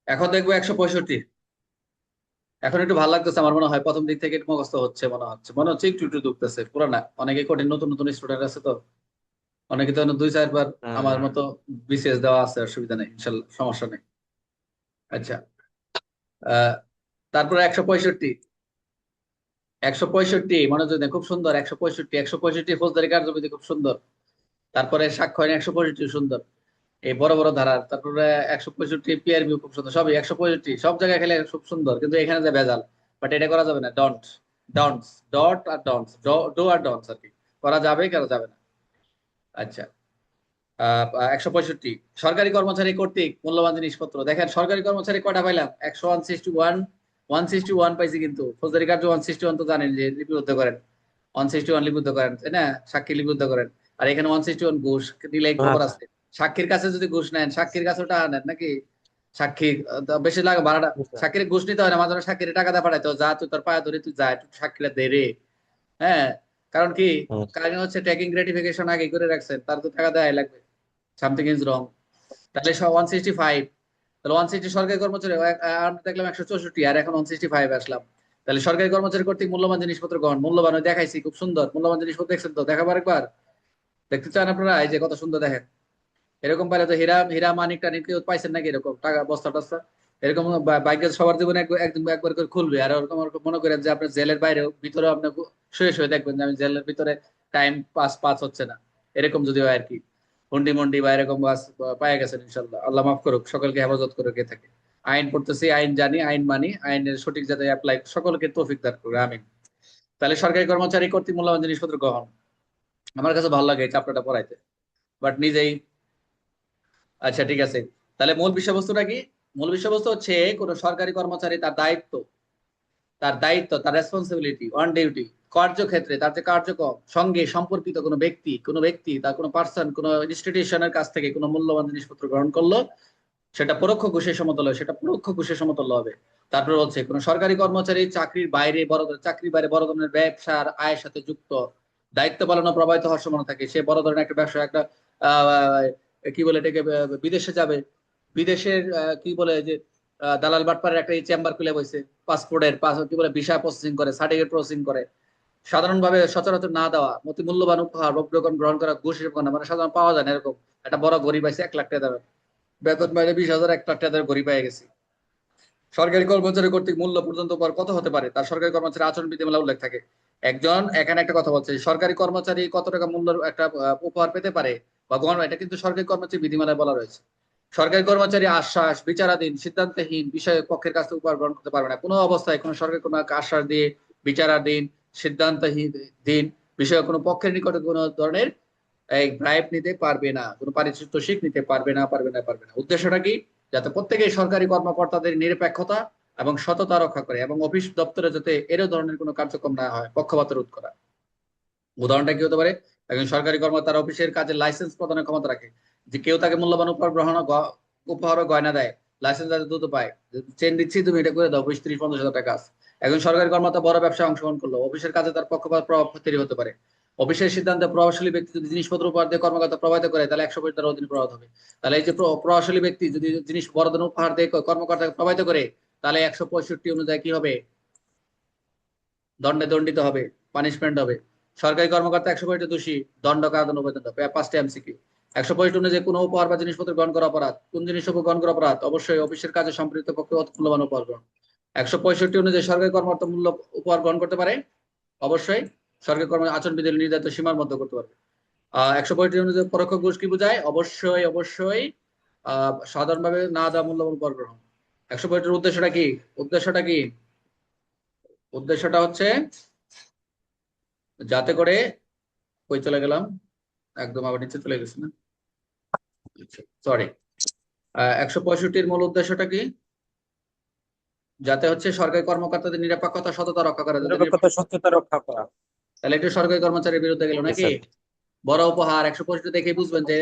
এখন দেখবো 165। এখন একটু ভালো লাগতেছে আমার মনে হয়, প্রথম দিক থেকে একটু মুখস্থ হচ্ছে, মনে হচ্ছে একটু একটু ঢুকতেছে, পুরো না। অনেকে কঠিন, নতুন নতুন স্টুডেন্ট আছে তো, অনেকে তো 2-4 বার আমার হ্যাঁ। মতো বিসিএস দেওয়া আছে, অসুবিধা নেই, ইনশাল্লাহ সমস্যা নেই। আচ্ছা, আহ তারপরে 165। 165 মনোযোগ দেন, খুব সুন্দর। 165, 165 ফৌজদারি কার্যবিধি খুব সুন্দর। তারপরে সাক্ষ্য আইন 165 সুন্দর, এই বড় বড় ধারার। তারপরে 165 পিআরবি খুব সুন্দর, সবই 165 সব জায়গায় খেলে খুব সুন্দর, কিন্তু এখানে যে ভেজাল। বাট এটা করা যাবে না, ডন্ট, ডন্টস, ডট আর ডন্টস, ডো আর ডন্টস আর কি, করা যাবে করা যাবে না। আচ্ছা, 165 সরকারি কর্মচারী কর্তৃক মূল্যবান জিনিসপত্র। দেখেন সরকারি কর্মচারী কয়টা পাইলাম, 161, 161 পাইছি, কিন্তু ফৌজদারি কার্য 161 তো জানেন যে লিপিবদ্ধ করেন, 161 লিপিবদ্ধ করেন, তাই না? সাক্ষী লিপিবদ্ধ করেন। আর এখানে 161 ঘুষ দিলে খবর আচ্ছা। আছে। সাক্ষীর কাছে যদি ঘুষ নেন, সাক্ষীর কাছে ওটা নেন নাকি? সাক্ষী বেশি লাগে ভাড়াটা। বুঝলাম। সাক্ষীর ঘুষ নিতে হয় না, মাঝে মাঝে সাক্ষীর টাকা দিয়ে পাঠাইতো, যা তুই তোর পায়ে ধরে তুই যা একটু সাক্ষীরা দে রে। হ্যাঁ, কারণ কি, হুম। কারণ হচ্ছে ট্যাকিং গ্রেটিফিকেশন আগে করে রাখছেন, তার তো টাকা দেওয়াই লাগবে। Something is wrong. তাহলে 165, তাহলে 160 সরকারি কর্মচারী, আমরা দেখলাম 164, আর এখন 165 আসলাম। তাহলে সরকারি কর্মচারী কর্তৃক মূল্যবান জিনিসপত্র গ্রহণ, মূল্যবান ওই দেখাইছি খুব সুন্দর, মূল্যবান জিনিসপত্র দেখছেন তো, দেখাবার একবার দেখতে চান আপনারা, এই যে কত সুন্দর দেখেন। এরকম পাইলে তো হীরা হীরা মানিক টানিক কেউ পাইছেন নাকি, এরকম টাকা বস্তা টস্তা? এরকম বাইকে সবার জীবনে একদম একবার করে খুলবে। আর ওরকম ওরকম মনে করেন যে আপনার জেলের বাইরেও ভিতরে আপনি শুয়ে শুয়ে দেখবেন যে আমি জেলের ভিতরে টাইম পাস পাস হচ্ছে না, এরকম যদি হয় আর কি। হুন্ডি মন্ডি বা এরকম বাস পায়ে গেছেন, ইনশাল্লাহ আল্লাহ মাফ করুক, সকলকে হেফাজত করুক এ থাকে। আইন পড়তেছি, আইন জানি, আইন মানি, আইনের সঠিক যাতে অ্যাপ্লাই, সকলকে তৌফিক দান করুক, আমিন। তাহলে সরকারি কর্মচারী কর্তৃক মূল্যবান জিনিসপত্র গ্রহণ, আমার কাছে ভালো লাগে এই চ্যাপ্টারটা পড়াইতে, বাট নিজেই। আচ্ছা ঠিক আছে, তাহলে মূল বিষয়বস্তুটা কি? মূল বিষয়বস্তু হচ্ছে কোন সরকারি কর্মচারী তার দায়িত্ব, তার রেসপন্সিবিলিটি অন ডিউটি, কার্যক্ষেত্রে তার যে কার্যক্রম সঙ্গে সম্পর্কিত কোনো ব্যক্তি তার কোনো পার্সন, কোনো ইনস্টিটিউশনের কাছ থেকে কোনো মূল্যবান জিনিসপত্র গ্রহণ করলো, সেটা পরোক্ষ ঘুষের সমতুল্য হবে, সেটা পরোক্ষ ঘুষের সমতুল্য হবে। তারপর হচ্ছে কোন সরকারি কর্মচারী চাকরির বাইরে বড় ধরনের ব্যবসার আয়ের সাথে যুক্ত, দায়িত্ব পালন ও প্রবাহিত হওয়ার সম্ভাবনা থাকে, সে বড় ধরনের একটা ব্যবসা, একটা আহ কি বলে এটাকে, বিদেশে যাবে, বিদেশের কি বলে যে দালাল বাটপারের একটা চেম্বার খুলে বসে, পাসপোর্টের কি বলে ভিসা প্রসেসিং করে, সার্টিফিকেট প্রসেসিং করে, সাধারণভাবে সচরাচর না দেওয়া অতি মূল্যবান উপহার উপঢৌকন গ্রহণ করা ঘুষ হিসেবে গণ্য, মানে সাধারণ পাওয়া যায় না এরকম। একটা বড় গরিব আছে 1 লাখ টাকা দেবে, বেতন মাইনে 20,000, 1 লাখ টাকা দেবে, গরিব পেয়ে গেছি। সরকারি কর্মচারী কর্তৃক মূল্য পর্যন্ত উপহার কত হতে পারে, তার সরকারি কর্মচারী আচরণ বিধিমালা উল্লেখ থাকে। একজন এখানে একটা কথা বলছে, সরকারি কর্মচারী কত টাকা মূল্যের একটা উপহার পেতে পারে বা গ্রহণ, এটা কিন্তু সরকারি কর্মচারী বিধিমালায় বলা রয়েছে। সরকারি কর্মচারী আশ্বাস, বিচারাধীন, সিদ্ধান্তহীন বিষয়ে পক্ষের কাছ থেকে উপহার গ্রহণ করতে পারবে না, কোনো অবস্থায় কোনো সরকারি কোনো আশ্বাস দিয়ে, বিচারাধীন, সিদ্ধান্তহীন দিন বিষয়ে কোনো পক্ষের নিকটে কোনো ধরনের এই ব্রাইব নিতে পারবে না, কোনো পারিতোষিক নিতে পারবে না। উদ্দেশ্যটা কি? যাতে প্রত্যেকেই সরকারি কর্মকর্তাদের নিরপেক্ষতা এবং সততা রক্ষা করে, এবং অফিস দপ্তরে যাতে এর ধরনের কোনো কার্যক্রম না হয়, পক্ষপাত রোধ করা। উদাহরণটা কি হতে পারে? একজন সরকারি কর্মকর্তা তার অফিসের কাজে লাইসেন্স প্রদানের ক্ষমতা রাখে, যে কেউ তাকে মূল্যবান উপহার গ্রহণ উপহার ও গয়না দেয়, লাইসেন্স যাতে দ্রুত পায়, চেন দিচ্ছি তুমি এটা করে দাও, 20, 30, 50 হাজার টাকা কাজ। একজন সরকারি কর্মকর্তা বড় ব্যবসায় অংশগ্রহণ করলো, অফিসের কাজে তার পক্ষপাত প্রভাব তৈরি হতে পারে। অফিসের সিদ্ধান্তে প্রভাবশালী ব্যক্তি যদি জিনিসপত্র উপহার দিয়ে কর্মকর্তা প্রভাবিত করে, তাহলে 100 তার অধীনে প্রভাব হবে। তাহলে এই যে প্রভাবশালী ব্যক্তি যদি জিনিস বড় ধরনের উপহার দিয়ে কর্মকর্তাকে প্রভাবিত করে, তাহলে 165 অনুযায়ী কি হবে? দণ্ডে দণ্ডিত হবে, পানিশমেন্ট হবে। সরকারি কর্মকর্তা 165 দোষী, দণ্ড কারাদণ্ড পর্যন্ত। 5টা এমসিকিউ। 165 অনুযায়ী কোনো উপহার বা জিনিসপত্র গ্রহণ করা অপরাধ, কোন জিনিস গ্রহণ করা অপরাধ? অবশ্যই অফিসের কাজে সম্পৃক্ত পক্ষে মূল্যবান উপহার গ্রহণ। 165 অনুযায়ী সরকারি কর্মকর্তা মূল্য উপহার গ্রহণ করতে পারে, অবশ্যই সরকারি কর্ম আচরণ বিধি নির্ধারিত সীমার মধ্যে করতে পারবে। 165 অনুযায়ী পরোক্ষ ঘুষ কি বোঝায়? অবশ্যই সাধারণভাবে না দেওয়া মূল্যবান উপহার গ্রহণ। 165 উদ্দেশ্যটা কি? উদ্দেশ্যটা কি? উদ্দেশ্যটা হচ্ছে যাতে করে, কই চলে গেলাম, একদম আবার নিচে চলে গেছে না, সরি। 165-র মূল উদ্দেশ্যটা কি? যাতে হচ্ছে সরকারি কর্মকর্তাদের নিরপেক্ষতা সততা রক্ষা করা, যাতে নিরপেক্ষতা সত্যতা রক্ষা করা। তাহলে একটু সরকারি কর্মচারীর বিরুদ্ধে গেল ঠিক নাকি? আছে। বড় উপহার 165 দেখে বুঝবেন যে